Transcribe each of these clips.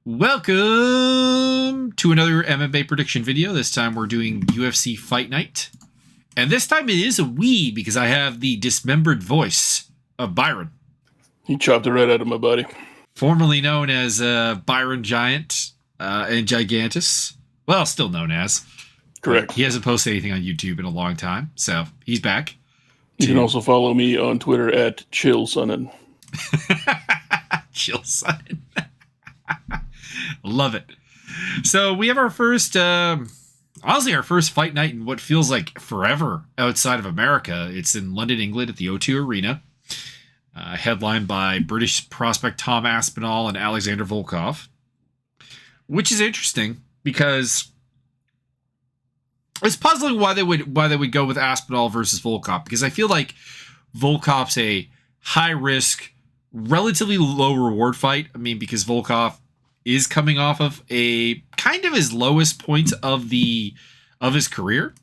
Welcome to another MMA prediction video. This time we're doing UFC Fight Night. And this time it is a we because I have the dismembered voice of Byron. He chopped it right out of my body. Formerly known as Byron Giant and Gigantus. Well, still known as. Correct. He hasn't posted anything on YouTube in a long time, so he's back. You can also follow me on Twitter at ChillSonnen. ChillSonnen. Love it. So we have our first, honestly, our first fight night in what feels like forever outside of America. It's in London, England at the O2 Arena, headlined by British prospect Tom Aspinall and Alexander Volkov, which is interesting because it's puzzling why they would go with Aspinall versus Volkov, because I feel like Volkov's a high risk, relatively low reward fight. I mean, because Volkov is coming off of a kind of his lowest point of his career.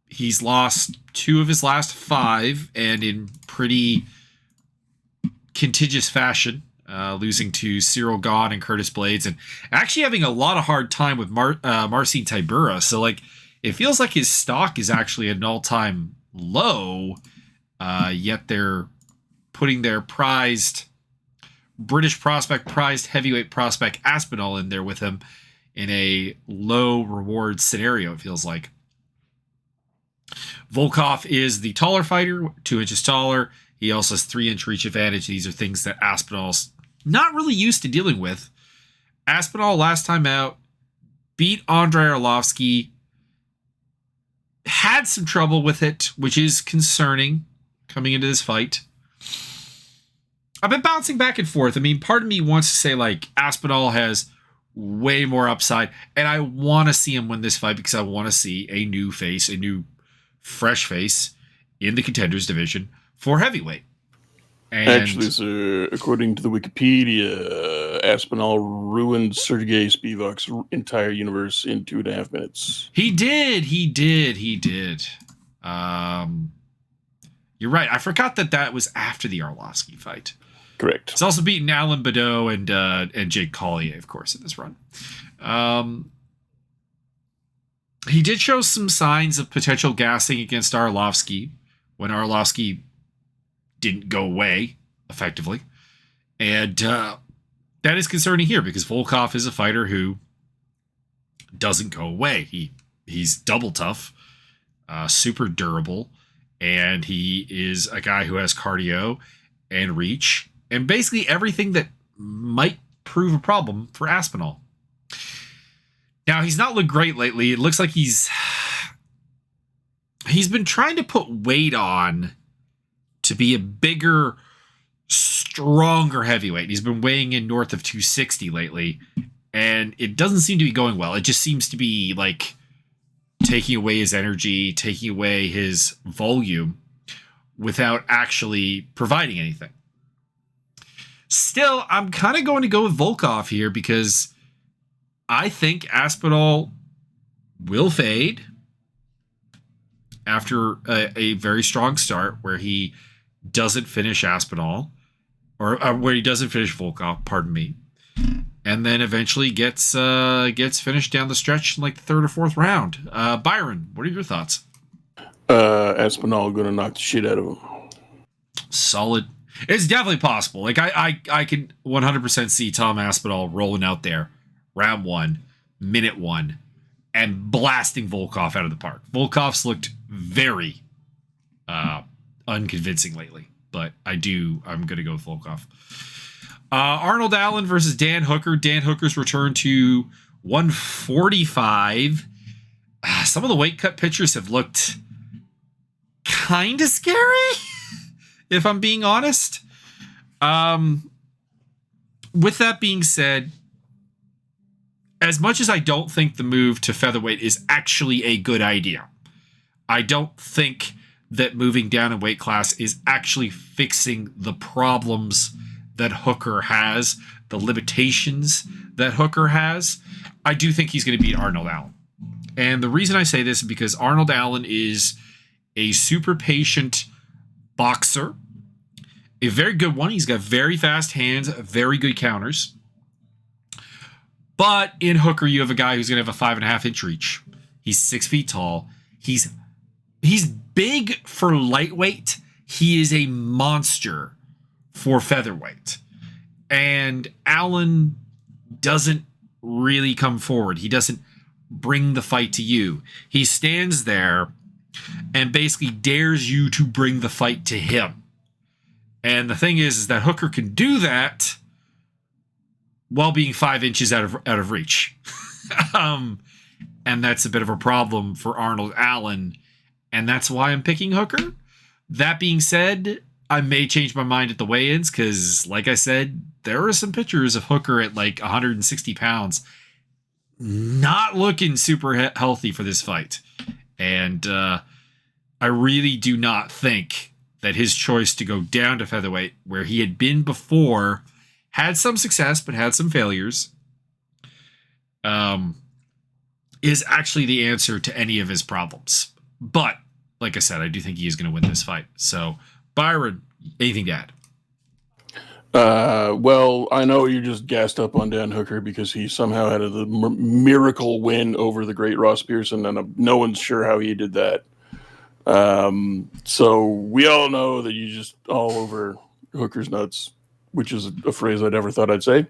He's lost 2 of his last 5, and in pretty contiguous fashion, losing to Cyril Gahn and Curtis Blades, and actually having a lot of hard time with Marcin Tybura. So, like, it feels like his stock is actually at an all-time low, yet they're putting their British prospect, prized heavyweight prospect Aspinall in there with him in a low reward scenario, it feels like. Volkov is the taller fighter, 2 inches taller. He also has 3-inch reach advantage. These are things that Aspinall's not really used to dealing with. Aspinall, last time out, beat Andrei Arlovsky, had some trouble with it, which is concerning coming into this fight. I've been bouncing back and forth. I mean, part of me wants to say, like, Aspinall has way more upside, and I want to see him win this fight because I want to see a new face, a new fresh face in the contenders division for heavyweight. And actually, sir, according to the Wikipedia, Aspinall ruined Sergey Spivak's entire universe in 2.5 minutes. He did. You're right. I forgot that was after the Arlovsky fight. Correct. He's also beaten Alan Badeau and Jake Collier, of course, in this run. He did show some signs of potential gassing against Arlovsky when Arlovsky didn't go away effectively. And that is concerning here because Volkov is a fighter who doesn't go away. He's double tough, super durable, and he is a guy who has cardio and reach and basically everything that might prove a problem for Aspinall. Now, he's not looked great lately. It looks like he's been trying to put weight on to be a bigger, stronger heavyweight. He's been weighing in north of 260 lately, and it doesn't seem to be going well. It just seems to be like taking away his energy, taking away his volume without actually providing anything. Still, I'm kind of going to go with Volkov here because I think Aspinall will fade after a very strong start where he doesn't finish Aspinall, or where he doesn't finish Volkov, pardon me, and then eventually gets finished down the stretch in like the 3rd or 4th round. Byron, what are your thoughts? Aspinall going to knock the shit out of him. Solid. It's definitely possible. Like I can 100% see Tom Aspinall rolling out there, round 1, minute 1, and blasting Volkov out of the park. Volkov's looked very unconvincing lately, but I'm going to go with Volkov. Arnold Allen versus Dan Hooker. Dan Hooker's return to 145. Some of the weight cut pictures have looked kind of scary, if I'm being honest. With that being said, as much as I don't think the move to featherweight is actually a good idea, I don't think that moving down in weight class is actually fixing the problems that Hooker has, the limitations that Hooker has. I do think he's going to beat Arnold Allen. And the reason I say this is because Arnold Allen is a super patient boxer, a very good one. He's got very fast hands, very good counters. But in Hooker, you have a guy who's going to have a 5.5-inch reach. He's 6 feet tall. He's big for lightweight. He is a monster for featherweight. And Allen doesn't really come forward. He doesn't bring the fight to you. He stands there and basically dares you to bring the fight to him. And the thing is that Hooker can do that while being 5 inches out of reach. And that's a bit of a problem for Arnold Allen. And that's why I'm picking Hooker. That being said, I may change my mind at the weigh-ins because, like I said, there are some pictures of Hooker at like 160 pounds not looking super healthy for this fight. And I really do not think that his choice to go down to featherweight, where he had been before, had some success but had some failures, is actually the answer to any of his problems. But, like I said, I do think he is going to win this fight. So, Byron, anything to add? Well, I know you're just gassed up on Dan Hooker because he somehow had a miracle win over the great Ross Pearson, and no one's sure how he did that. So we all know that you just all over Hooker's nuts, which is a phrase I never thought I'd say.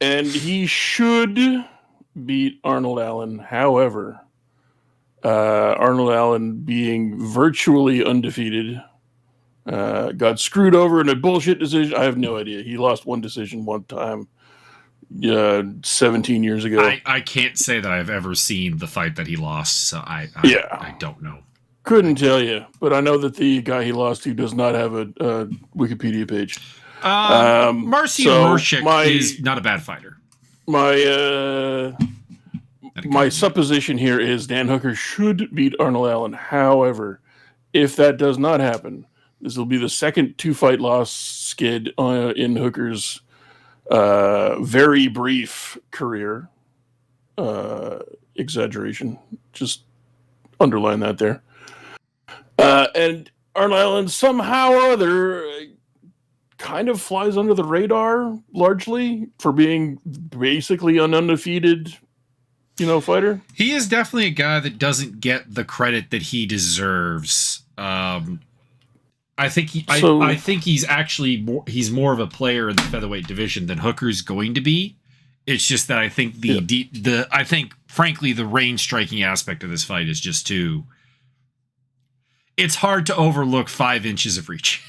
And he should beat Arnold Allen. However, Arnold Allen being virtually undefeated, got screwed over in a bullshit decision. I have no idea. He lost one decision one time 17 years ago. I can't say that I've ever seen the fight that he lost, so I don't know. Couldn't tell you, but I know that the guy he lost to does not have a Wikipedia page. Marcin Murshik is not a bad fighter. My supposition here is Dan Hooker should beat Arnold Allen. However, if that does not happen, this will be the second 2-fight loss skid in Hooker's very brief career. Exaggeration. Just underline that there. And Arnold Allen somehow or other kind of flies under the radar largely for being basically an undefeated, fighter. He is definitely a guy that doesn't get the credit that he deserves. I think he's actually he's more of a player in the featherweight division than Hooker's going to be. It's just that I think frankly the range striking aspect of this fight is just too. It's hard to overlook 5 inches of reach.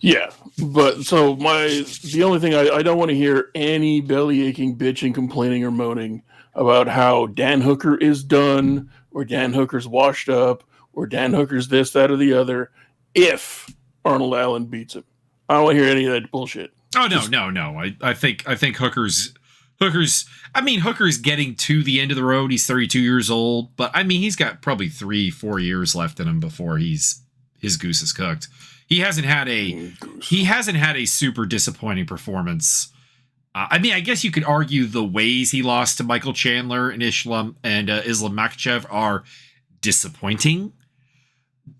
Yeah, but so the only thing I don't want to hear any belly aching, bitching, complaining, or moaning about how Dan Hooker is done, or Dan Hooker's washed up, or Dan Hooker's this, that, or the other. If Arnold Allen beats him, I don't want to hear any of that bullshit. Oh no! I think Hooker's. Hooker's getting to the end of the road. He's 32 years old, but he's got probably 3-4 years left in him before his goose is cooked. He hasn't had a super disappointing performance. I guess you could argue the ways he lost to Michael Chandler and Islam Makhachev are disappointing,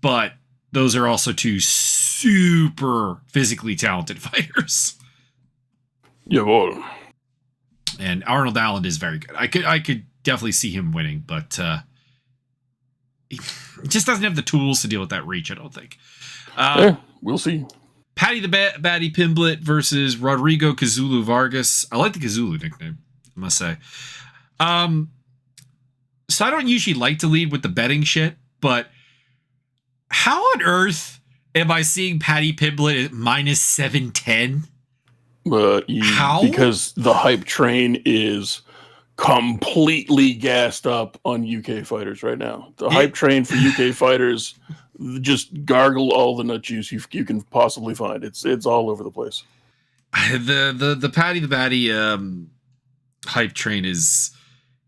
but those are also two super physically talented fighters. Yeah, well. And Arnold Allen is very good. I could definitely see him winning, but he just doesn't have the tools to deal with that reach, I don't think. We'll see. Paddy Pimblett versus Rodrigo Kazulu Vargas. I like the Kazulu nickname, I must say. So I don't usually like to lead with the betting shit, but how on earth am I seeing Paddy Pimblett at minus 710? How? Because the hype train is completely gassed up on UK fighters right now. The hype train for UK fighters, just gargle all the nut juice you can possibly find. It's all over the place. The Paddy hype train is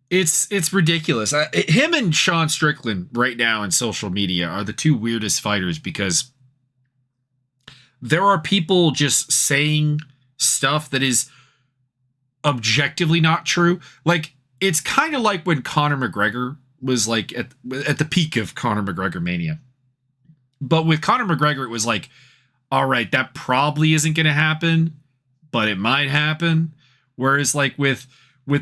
it's ridiculous. Him and Sean Strickland right now in social media are the two weirdest fighters because there are people just saying stuff that is objectively not true. Like, it's kind of like when Conor McGregor was like at the peak of Conor McGregor mania. But with Conor McGregor, it was like, all right, that probably isn't going to happen, but it might happen. Whereas like with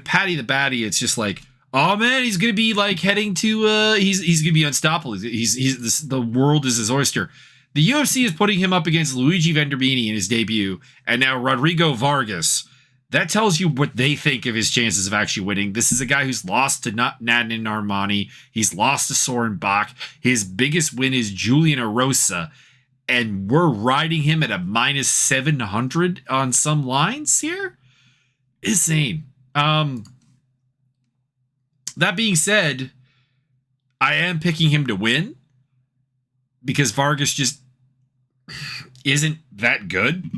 Paddy the Baddy, it's just like, oh man, he's going to be like heading to he's going to be unstoppable. The world is his oyster. The UFC is putting him up against Luigi Vendramini in his debut, and now Rodrigo Vargas. That tells you what they think of his chances of actually winning. This is a guy who's lost to Nadine Armani. He's lost to Soren Bach. His biggest win is Julian Erosa. And we're riding him at a minus 700 on some lines here? Insane. That being said, I am picking him to win because Vargas just isn't that good.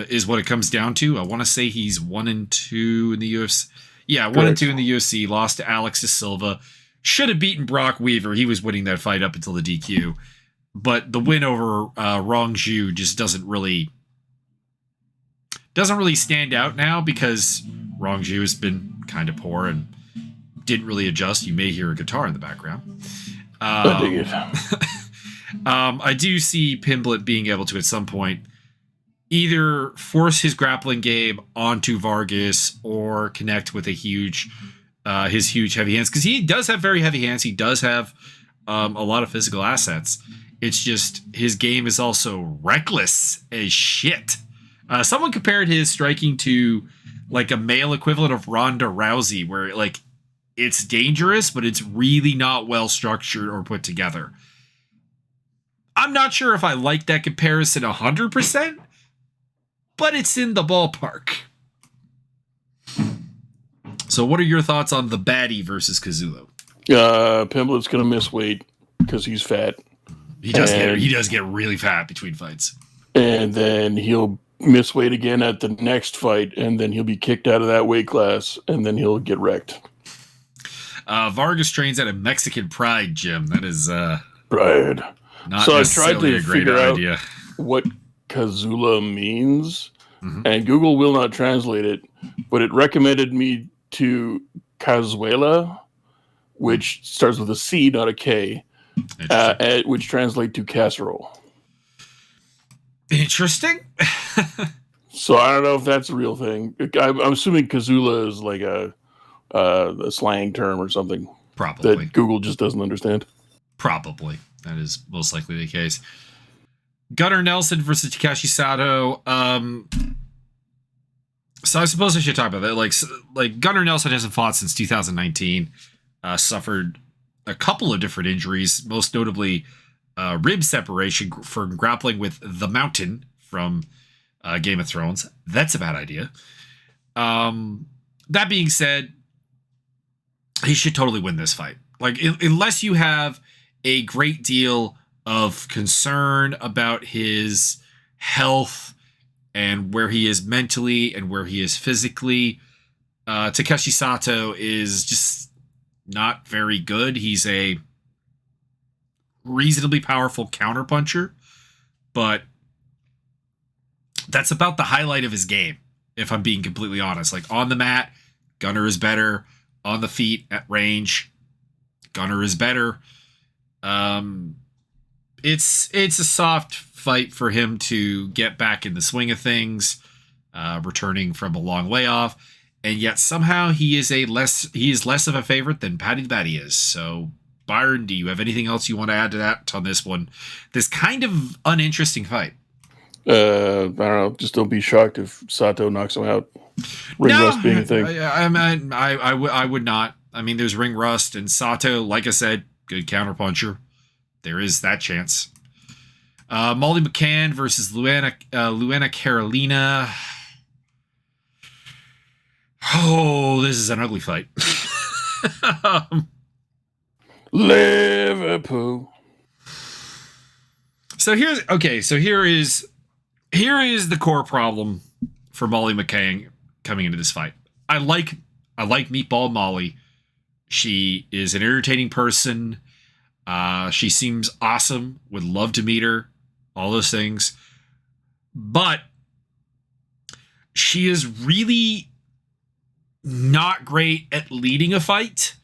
Is what it comes down to. I want to say he's 1-2 in the UFC. Yeah, 1-2 in the UFC. Lost to Alex de Silva. Should have beaten Brock Weaver. He was winning that fight up until the DQ. But the win over Rong Zhu just doesn't really stand out now because Rong Zhu has been kind of poor and didn't really adjust. You may hear a guitar in the background. I dig it. I do see Pimblett being able to at some point either force his grappling game onto Vargas or connect with his huge heavy hands, because he does have very heavy hands. He does have a lot of physical assets. It's just his game is also reckless as shit. Someone compared his striking to like a male equivalent of Ronda Rousey, where like it's dangerous, but it's really not well structured or put together. I'm not sure if I like that comparison 100%. But it's in the ballpark. So what are your thoughts on the Baddie versus Cazullo? Pimblett's going to miss weight because he's fat. He does get really fat between fights. And then he'll miss weight again at the next fight, and then he'll be kicked out of that weight class, and then he'll get wrecked. Vargas trains at a Mexican Pride gym. That is Pride. Not so I necessarily tried to a great figure idea. out what Cazula means, and Google will not translate it, but it recommended me to Cazuela, which starts with a C, not a K, which translates to casserole. Interesting. So I don't know if that's a real thing. I'm assuming Cazula is like a slang term or something. Probably. That Google just doesn't understand. Probably. That is most likely the case. Gunnar Nelson versus Takashi Sato. So I suppose I should talk about that. Like Gunnar Nelson hasn't fought since 2019. Suffered a couple of different injuries, most notably rib separation from grappling with the Mountain from Game of Thrones. That's a bad idea. That being said, he should totally win this fight. Like, unless you have a great deal of concern about his health and where he is mentally and where he is physically, Takashi Sato is just not very good. He's a reasonably powerful counterpuncher, but that's about the highlight of his game, if I'm being completely honest. Like, on the mat, Gunnar is better. On the feet, at range, Gunnar is better. It's a soft fight for him to get back in the swing of things, returning from a long layoff, and yet somehow he is less of a favorite than Paddy the Baddy is. So, Byron, do you have anything else you want to add to that on this one? This kind of uninteresting fight. I don't know. Just don't be shocked if Sato knocks him out. Ring rust being a thing. I would not. I mean, there's ring rust, and Sato, like I said, good counterpuncher. There is that chance. Molly Mccann versus Luenna Carolina. Oh, this is an ugly fight. Liverpool. So here is the core problem for Molly Mccann coming into this fight. I like Meatball Molly. She is an entertaining person. She seems awesome. Would love to meet her. All those things. But she is really not great at leading a fight.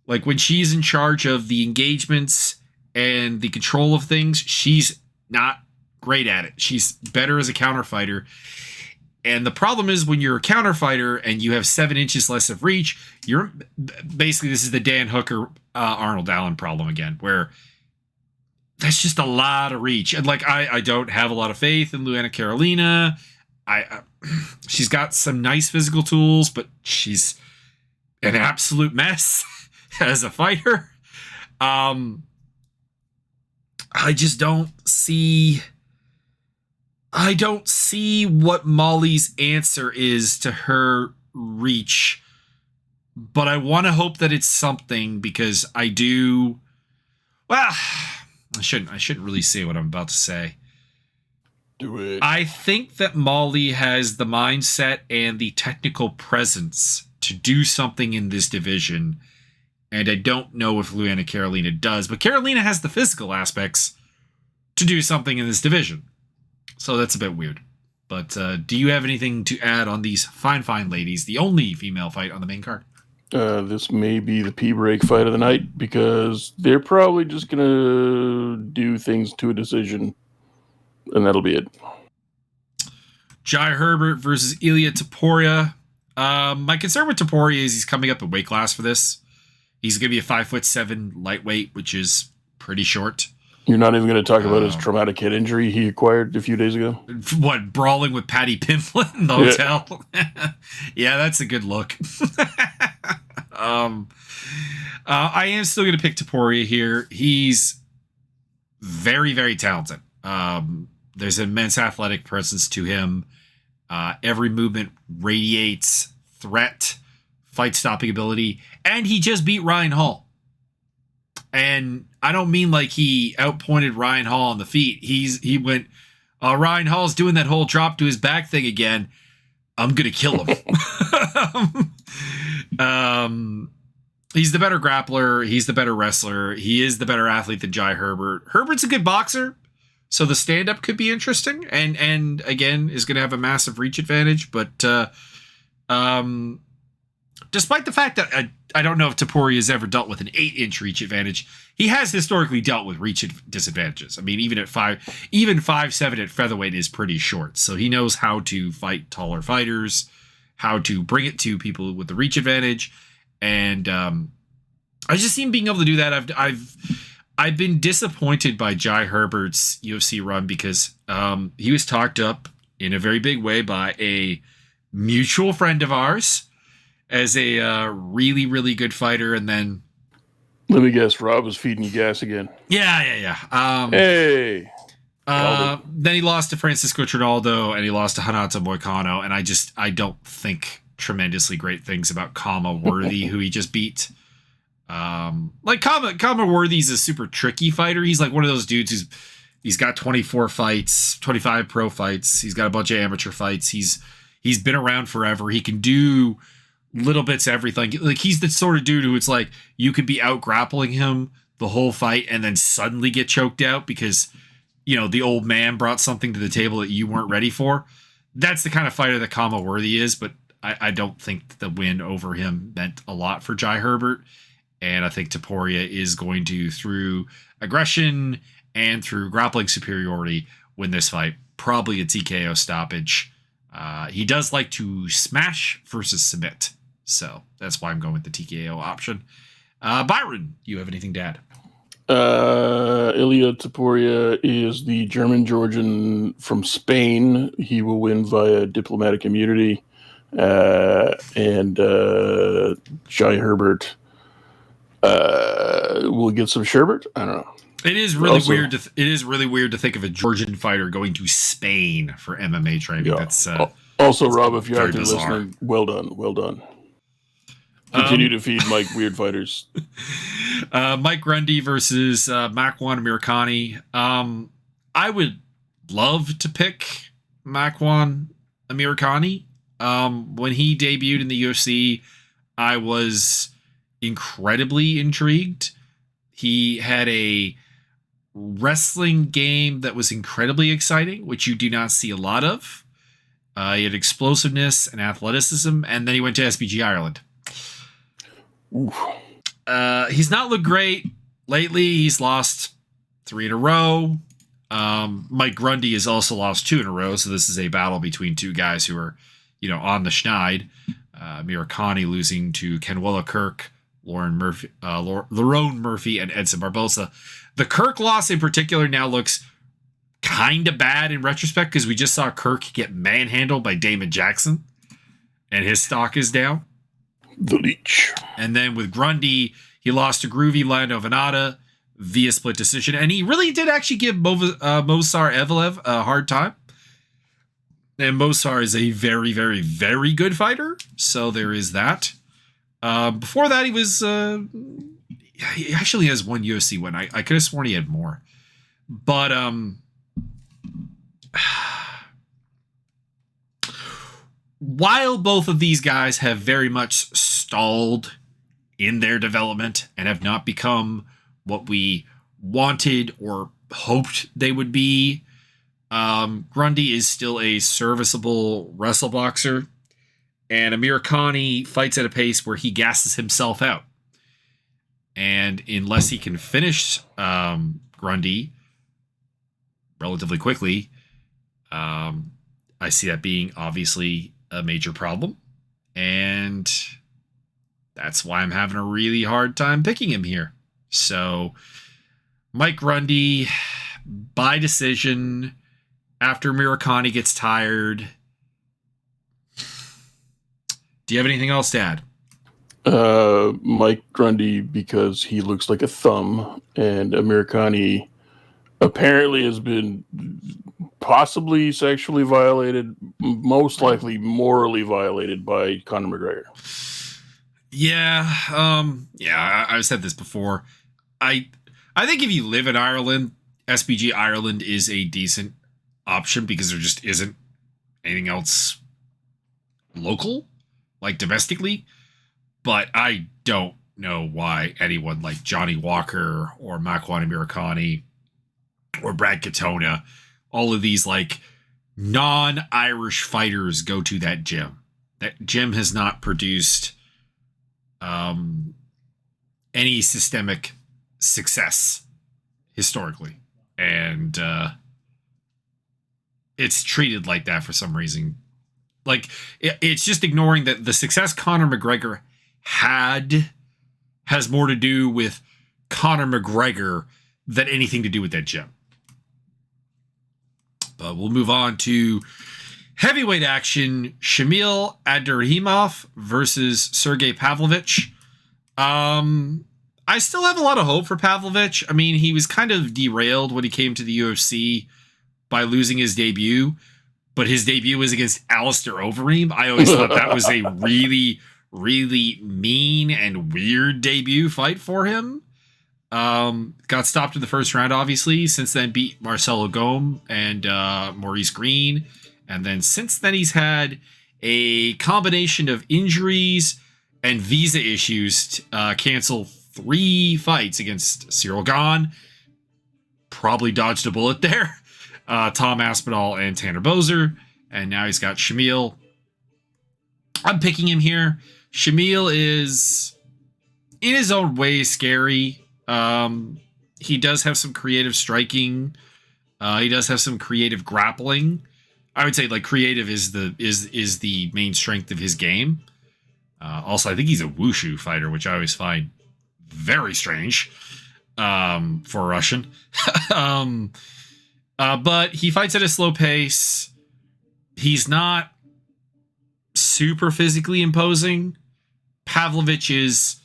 Like, when she's in charge of the engagements and the control of things, she's not great at it. She's better as a counter fighter. And the problem is when you're a counter fighter and you have 7 inches less of reach, you're basically, this is the Dan Hooker, Arnold Allen problem again, where that's just a lot of reach. And like, I don't have a lot of faith in Luanna Carolina. She's got some nice physical tools, but she's an absolute mess as a fighter. I just don't see what Molly's answer is to her reach, but I want to hope that it's something, because I shouldn't really say what I'm about to say. Do it. I think that Molly has the mindset and the technical presence to do something in this division, and I don't know if Luanna Carolina does, but Carolina has the physical aspects to do something in this division. So that's a bit weird. But do you have anything to add on these fine ladies, the only female fight on the main card? This may be the P-break fight of the night, because they're probably just going to do things to a decision, and that'll be it. Jai Herbert versus Ilya Taporia. My concern with Taporia is he's coming up in weight class for this. He's going to be a 5'7" lightweight, which is pretty short. You're not even going to talk about his traumatic head injury he acquired a few days ago? What, brawling with Paddy Pimblett in the hotel? Yeah, that's a good look. I am still going to pick Taporia here. He's very, very talented. There's immense athletic presence to him. Every movement radiates threat, fight-stopping ability, and he just beat Ryan Hall. And I don't mean like he outpointed Ryan Hall on the feet. He went, Ryan Hall's doing that whole drop to his back thing again. I'm going to kill him. He's the better grappler. He's the better wrestler. He is the better athlete than Jai Herbert. Herbert's a good boxer, so the stand-up could be interesting. And again, is going to have a massive reach advantage. But despite the fact that I don't know if Taporia has ever dealt with an 8-inch reach advantage, he has historically dealt with reach disadvantages. I mean, even 5'7" at featherweight is pretty short. So he knows how to fight taller fighters, how to bring it to people with the reach advantage. And I just seen being able to do that. I've been disappointed by Jai Herbert's UFC run, because he was talked up in a very big way by a mutual friend of ours as a really, really good fighter, and then... Let me guess, Rob was feeding you gas again. Yeah. Hey! Then he lost to Francisco Trinaldo, and he lost to Hanato Moicano, and I don't think tremendously great things about Kama Worthy, who he just beat. Like Kama Worthy's a super tricky fighter. He's like one of those dudes he's got 24 fights, 25 pro fights. He's got a bunch of amateur fights. He's been around forever. He can do little bits of everything. Like, he's the sort of dude who it's like you could be out grappling him the whole fight and then suddenly get choked out because, you know, the old man brought something to the table that you weren't ready for. That's the kind of fighter that Kama Worthy is, but I don't think the win over him meant a lot for Jai Herbert. And I think Taporia is going to, through aggression and through grappling superiority, win this fight. Probably a TKO stoppage. He does like to smash versus submit. So that's why I'm going with the TKO option. Byron, you have anything to add? Ilya Taporia is the German-Georgian from Spain. He will win via diplomatic immunity. And Jai Herbert will get some sherbet. I don't know. It is really weird. It is really weird to think of a Georgian fighter going to Spain for MMA training. Yeah. That's also, Rob, if you're out there listening, well done. Continue to feed Mike weird fighters. Mike Grundy versus Mccann Amirkhani. I would love to pick Mccann Amirkhani. When he debuted in the UFC, I was incredibly intrigued. He had a wrestling game that was incredibly exciting, which you do not see a lot of. He had explosiveness and athleticism, and then he went to SBG Ireland. He's not looked great lately. He's lost 3 in a row. Mike Grundy has also lost 2 in a row, so this is a battle between 2 guys who are, on the schneid. Murakami losing to Kenwilla Kirk, Lerone Murphy, and Edson Barbosa. The Kirk loss in particular now looks kind of bad in retrospect because we just saw Kirk get manhandled by Damon Jackson, and his stock is down. The Leech. And then with Grundy, he lost to Groovy Lando Venata via split decision, and he really did actually give Mozar Evelev a hard time. And Mozar is a very, very, very good fighter, so there is that. Before that, he was... he actually has 1 UFC win. I could have sworn he had more. But... while both of these guys have very much stalled in their development and have not become what we wanted or hoped they would be, Grundy is still a serviceable wrestle boxer, and Amir Khani fights at a pace where he gasses himself out. And unless he can finish Grundy relatively quickly, I see that being obviously a major problem. And that's why I'm having a really hard time picking him here. So, Mike Grundy, by decision, after Murakami gets tired. Do you have anything else to add? Mike Grundy, because he looks like a thumb, and Americani apparently has been possibly sexually violated, most likely morally violated by Conor McGregor. Yeah, I've said this before. I think if you live in Ireland, SBG Ireland is a decent option because there just isn't anything else local, like domestically. But I don't know why anyone like Johnny Walker or Makwan Murakami or Brad Katona, all of these like non-Irish fighters go to that gym. That gym has not produced any systemic success historically. And it's treated like that for some reason. Like, it's just ignoring that the success Conor McGregor has more to do with Conor McGregor than anything to do with that gym. But we'll move on to heavyweight action. Shamil Aderhimov versus Sergey Pavlovic. I still have a lot of hope for Pavlovic. I mean, he was kind of derailed when he came to the UFC by losing his debut, but his debut was against Alistair Overeem. I always thought that was a really, really mean and weird debut fight for him. Got stopped in the first round, obviously. Since then, beat Marcelo Gome and Maurice Green. And then since then, he's had a combination of injuries and visa issues to cancel 3 fights against Cyril Gahn. Probably dodged a bullet there. Tom Aspinall and Tanner Boser. And now he's got Shamil. I'm picking him here. Shamil is, in his own way, scary. He does have some creative striking. He does have some creative grappling. I would say like creative is the main strength of his game. Also, I think he's a wushu fighter, which I always find very strange for a Russian. But he fights at a slow pace. He's not super physically imposing. Pavlovic is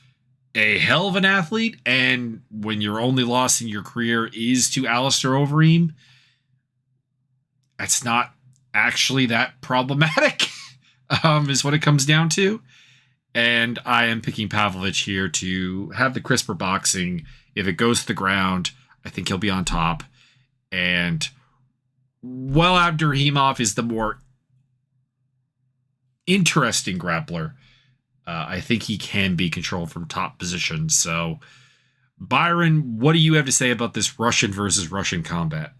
a hell of an athlete, and when your only loss in your career is to Alistair Overeem, that's not actually that problematic, is what it comes down to. And I am picking Pavlovic here to have the crisper boxing. If it goes to the ground, I think he'll be on top. And while Aderhimov is the more interesting grappler, I think he can be controlled from top position. So, Byron, what do you have to say about this Russian versus Russian combat?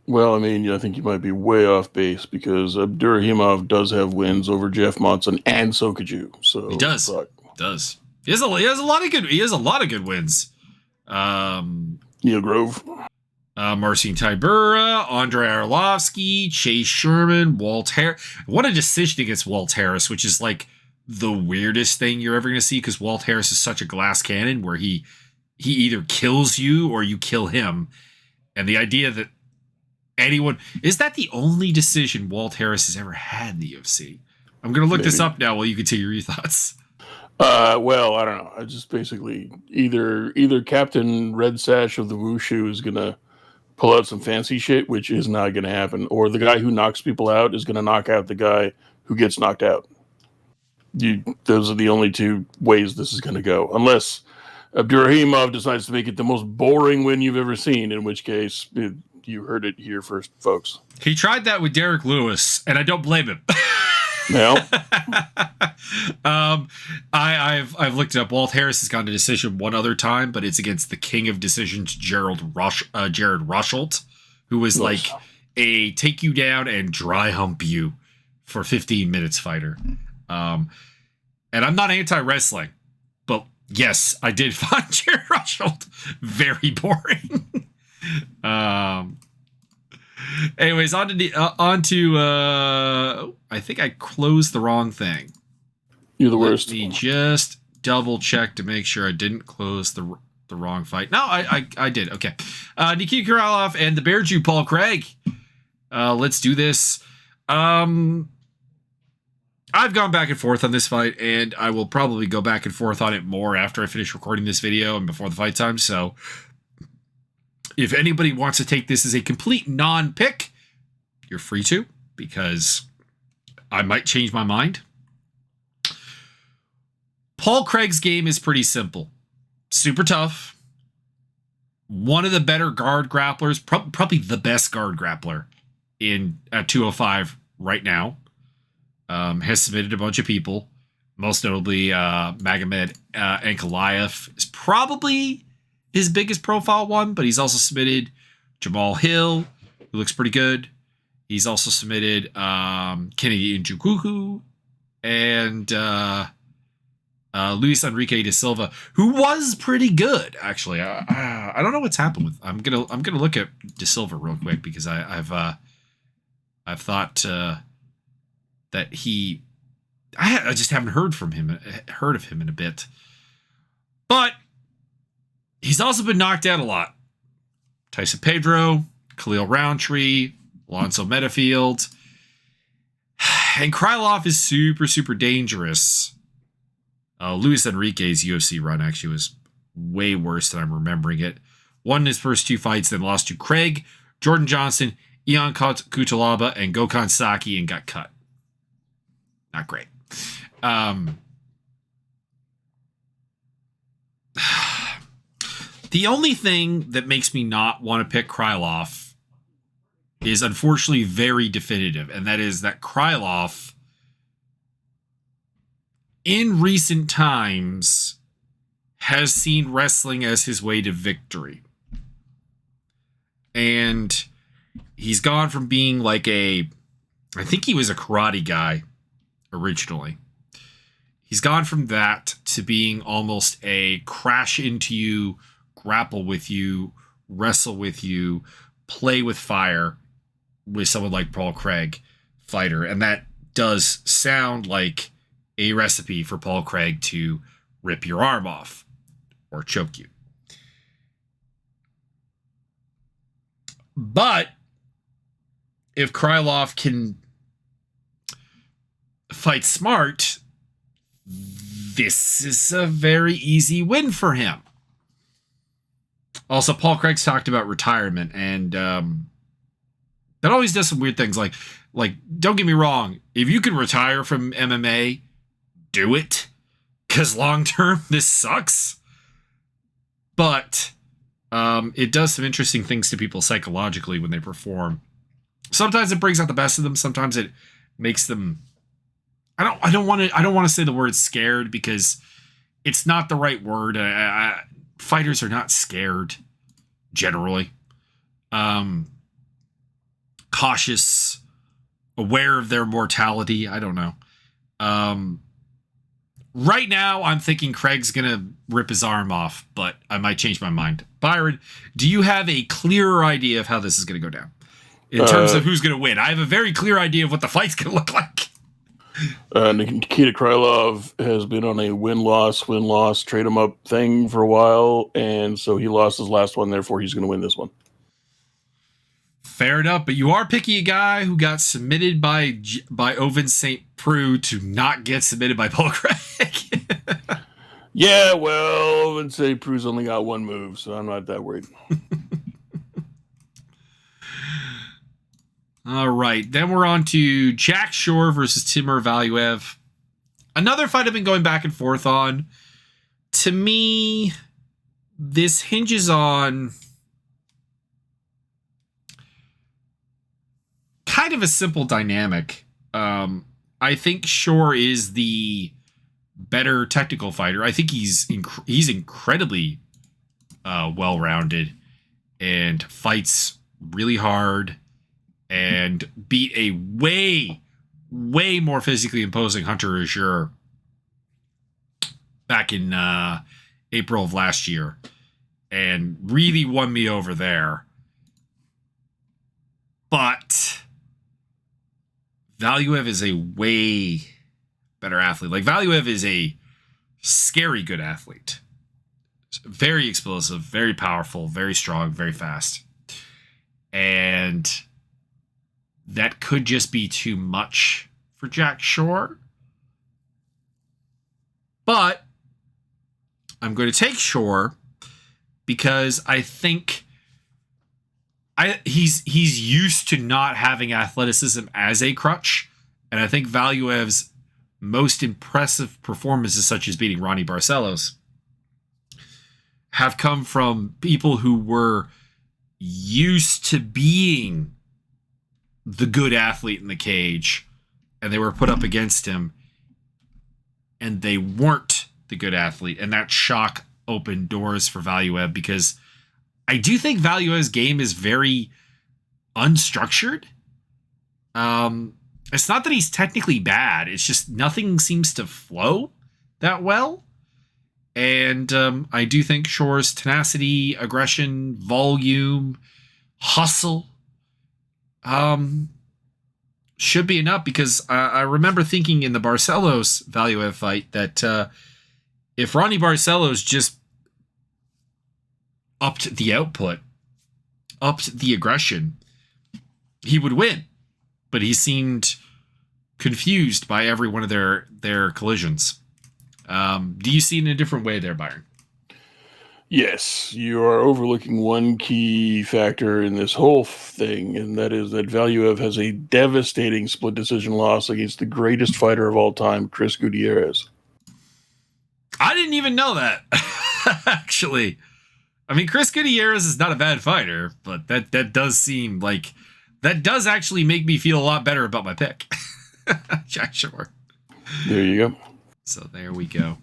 Well, I mean, I think you might be way off base because Aderhimov does have wins over Jeff Monson, and so could you. So he does. Does. He has a lot of good wins. Neil Grove. Marcin Tybura, Andrei Arlovsky, Chase Sherman, Walt Harris. What a decision against Walt Harris, which is like the weirdest thing you're ever going to see, because Walt Harris is such a glass cannon where he either kills you or you kill him. And the idea that anyone... Is that the only decision Walt Harris has ever had in the UFC? I'm going to look this up now while you continue your thoughts. Well, I don't know. I just basically either Captain Red Sash of the Wushu is going to pull out some fancy shit, which is not going to happen, or the guy who knocks people out is going to knock out the guy who gets knocked out. Those are the only two ways this is going to go, unless Aderhimov decides to make it the most boring win you've ever seen, in which case you heard it here first, folks. He tried that with Derek Lewis, and I don't blame him. No. I've looked it up. Walt Harris has gone to decision one other time, but it's against the king of decisions, Jared Rushelt, who was like a take you down and dry hump you for 15 minutes fighter. And I'm not anti-wrestling, but yes, I did find Jared Rushelt very boring. Anyways, on to I think I closed the wrong thing. You're the worst. Let me just double check to make sure I didn't close the wrong fight. No, I did. Okay. Nikita Krylov and the Bear Jew Paul Craig. Let's do this. I've gone back and forth on this fight, and I will probably go back and forth on it more after I finish recording this video and before the fight time. So if anybody wants to take this as a complete non-pick, you're free to, because I might change my mind. Paul Craig's game is pretty simple. Super tough. One of the better guard grapplers, probably the best guard grappler at 205 right now. Has submitted a bunch of people, most notably Magomed Ankalaev is probably his biggest profile one, but he's also submitted Jamal Hill, who looks pretty good. He's also submitted Kennedy Njoku and Luis Enrique de Silva, who was pretty good actually. I don't know what's happened with. I'm gonna look at de Silva real quick, because I've thought that I just haven't heard of him in a bit, but he's also been knocked out a lot. Tyson Pedro, Khalil Roundtree, Alonso Metafield, and Krylov is super, super dangerous. Luis Enrique's UFC run actually was way worse than I'm remembering it. Won his first two fights, then lost to Craig, Jordan Johnson, Ion Kutalaba, and Gokhan Saki, and got cut. Not great. The only thing that makes me not want to pick Krylov is unfortunately very definitive, and that is that Krylov in recent times has seen wrestling as his way to victory. And he's gone from being like I think he was a karate guy originally. He's gone from that to being almost a crash into you, grapple with you, wrestle with you, play with fire with someone like Paul Craig fighter. And that does sound like a recipe for Paul Craig to rip your arm off or choke you. But if Krylov can fight smart, this is a very easy win for him. Also, Paul Craig's talked about retirement, and that always does some weird things. Like, don't get me wrong, if you can retire from MMA, do it, because long term this sucks. But it does some interesting things to people psychologically when they perform. Sometimes it brings out the best of them. Sometimes it makes them. I don't want to say the word scared, because it's not the right word. Fighters are not scared generally. Cautious, aware of their mortality. I don't know. Right now, I'm thinking Craig's going to rip his arm off, but I might change my mind. Byron, do you have a clearer idea of how this is going to go down? In terms of who's going to win? I have a very clear idea of what the fight's going to look like. Nikita Krylov has been on a win-loss, trade-em-up thing for a while, and so he lost his last one, therefore he's going to win this one. Fair enough, but you are picking a guy who got submitted by Owen St. Preux to not get submitted by Paul Craig. Yeah, well, Owen St. Preux's only got one move, so I'm not that worried. All right, then we're on to Jack Shore versus Timur Valiev. Another fight I've been going back and forth on. To me, this hinges on kind of a simple dynamic. I think Shore is the better technical fighter. I think he's incredibly well-rounded and fights really hard and beat a way more physically imposing Hunter Azure back in April of last year and really won me over there. But Valiev is a way better athlete. Like, Valiev is a scary good athlete. Very explosive, very powerful, very strong, very fast. And that could just be too much for Jack Shore. But I'm going to take Shore because I think he's used to not having athleticism as a crutch. And I think Valiev's most impressive performances, such as beating Ronnie Barcelos, have come from people who were used to being the good athlete in the cage, and they were put up against him, and they weren't the good athlete. And that shock opened doors for Valiev, because I do think Valiev's game is very unstructured. It's not that he's technically bad. It's just nothing seems to flow that well. And I do think Shore's tenacity, aggression, volume, hustle should be enough, because I remember thinking in the Barcelos Valiev fight that if Ronnie Barcelos just upped the output, upped the aggression, he would win. But he seemed confused by every one of their collisions. Do you see it in a different way there, Byron? Yes, you are overlooking one key factor in this whole thing, and that is that Valiev has a devastating split decision loss against the greatest fighter of all time, Chris Gutierrez. I didn't even know that, actually. I mean, Chris Gutierrez is not a bad fighter, but that does seem like... that does actually make me feel a lot better about my pick. Jack Shore. There you go. So there we go.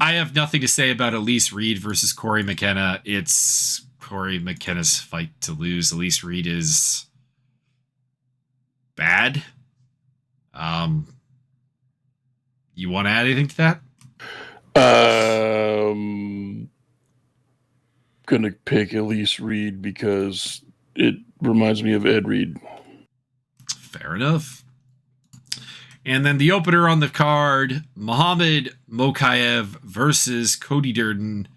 I have nothing to say about Elise Reed versus Corey Mckenna. It's Corey McKenna's fight to lose. Elise Reed is bad. You want to add anything to that? Gonna pick Elise Reed because it reminds me of Ed Reed. Fair enough. And then the opener on the card, Muhammad Mokayev versus Cody Durden.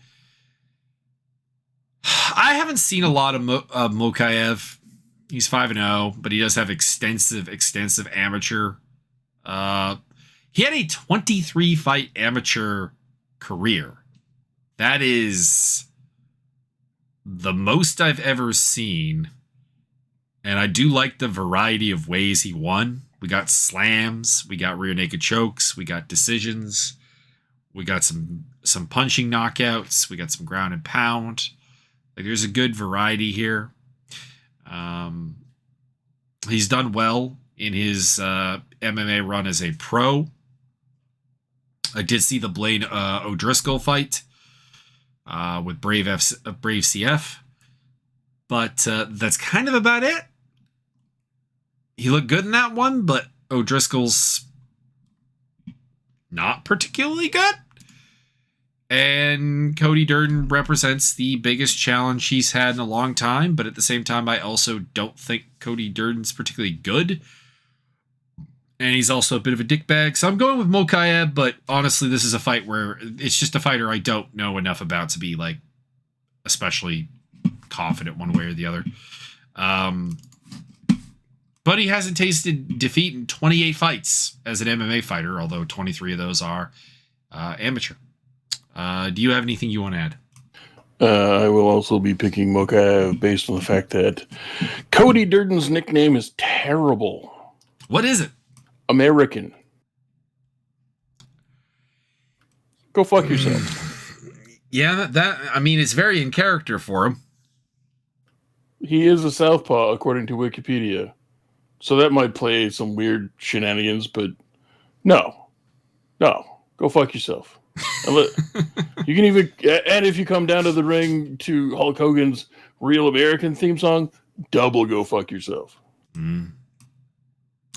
I haven't seen a lot of Mokayev. He's 5-0, but he does have extensive amateur. He had a 23-fight amateur career. That is the most I've ever seen. And I do like the variety of ways he won. We got slams, we got rear naked chokes, we got decisions, we got some punching knockouts, we got some ground and pound. Like, there's a good variety here. He's done well in his MMA run as a pro. I did see the Blaine O'Driscoll fight with Brave CF, but that's kind of about it. He looked good in that one, but O'Driscoll's not particularly good. And Cody Durden represents the biggest challenge he's had in a long time, but at the same time, I also don't think Cody Durden's particularly good. And he's also a bit of a dickbag. So I'm going with Mokayev, but honestly, this is a fight where it's just a fighter I don't know enough about to be, like, especially confident one way or the other. But he hasn't tasted defeat in 28 fights as an MMA fighter, although 23 of those are amateur. Do you have anything you want to add? I will also be picking Mokayev based on the fact that Cody Durden's nickname is terrible. What is it? American. Go fuck yourself. Yeah, I mean, it's very in character for him. He is a southpaw, according to Wikipedia. So that might play some weird shenanigans, but no. Go fuck yourself. You can even, and if you come down to the ring to Hulk Hogan's Real American theme song, double go fuck yourself.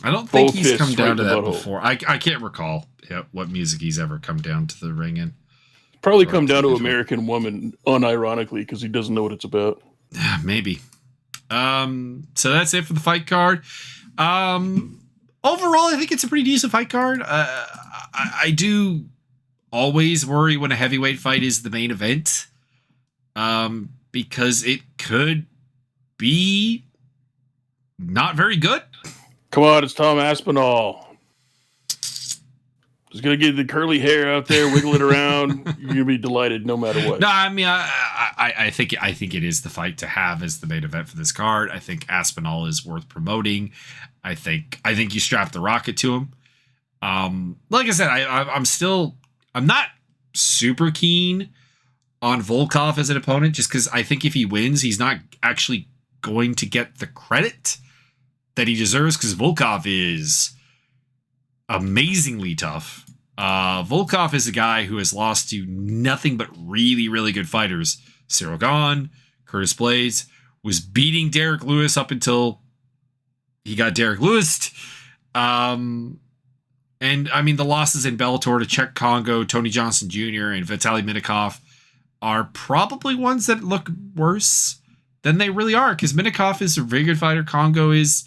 I don't think he's come down to that before. I can't recall what music he's ever come down to the ring in. Probably come down to American Woman, unironically, because he doesn't know what it's about. Maybe. So that's it for the fight card. Overall, I think it's a pretty decent fight card. I do always worry when a heavyweight fight is the main event, because it could be not very good. Come on, it's Tom Aspinall. Just gonna get the curly hair out there, wiggle it around. You're gonna be delighted no matter what. No, I mean, I think it is the fight to have as the main event for this card. I think Aspinall is worth promoting. I think you strap the rocket to him. Like I said, I'm not super keen on Volkov as an opponent, just because I think if he wins, he's not actually going to get the credit that he deserves, because Volkov is amazingly tough. Volkov is a guy who has lost to nothing but really, really good fighters. Cyril Gahn, Curtis Blades, was beating Derek Lewis up until he got Derek Lewis. And I mean, the losses in Bellator to Czech Congo, Tony Johnson Jr., and Vitaly Minakov are probably ones that look worse than they really are, because Minakov is a very good fighter. Congo is,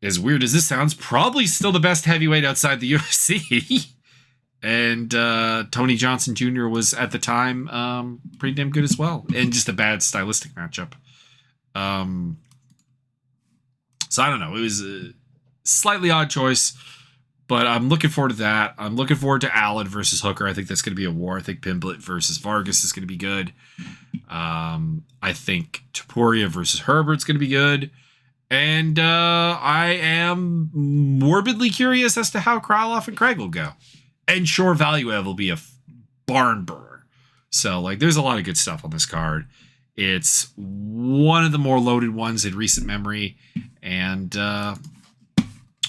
as weird as this sounds, probably still the best heavyweight outside the UFC. And Tony Johnson Jr. was, at the time, pretty damn good as well. And just a bad stylistic matchup. So I don't know. It was a slightly odd choice, but I'm looking forward to that. I'm looking forward to Allen versus Hooker. I think that's going to be a war. I think Pimblett versus Vargas is going to be good. I think Taporia versus Herbert's going to be good. And I am morbidly curious as to how Krylov and Craig will go. And sure, Valuev will be a barn burner. So, like, there's a lot of good stuff on this card. It's one of the more loaded ones in recent memory. And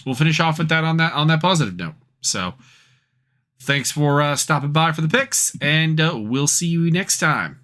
we'll finish off with that on that positive note. So, thanks for stopping by for the picks. And we'll see you next time.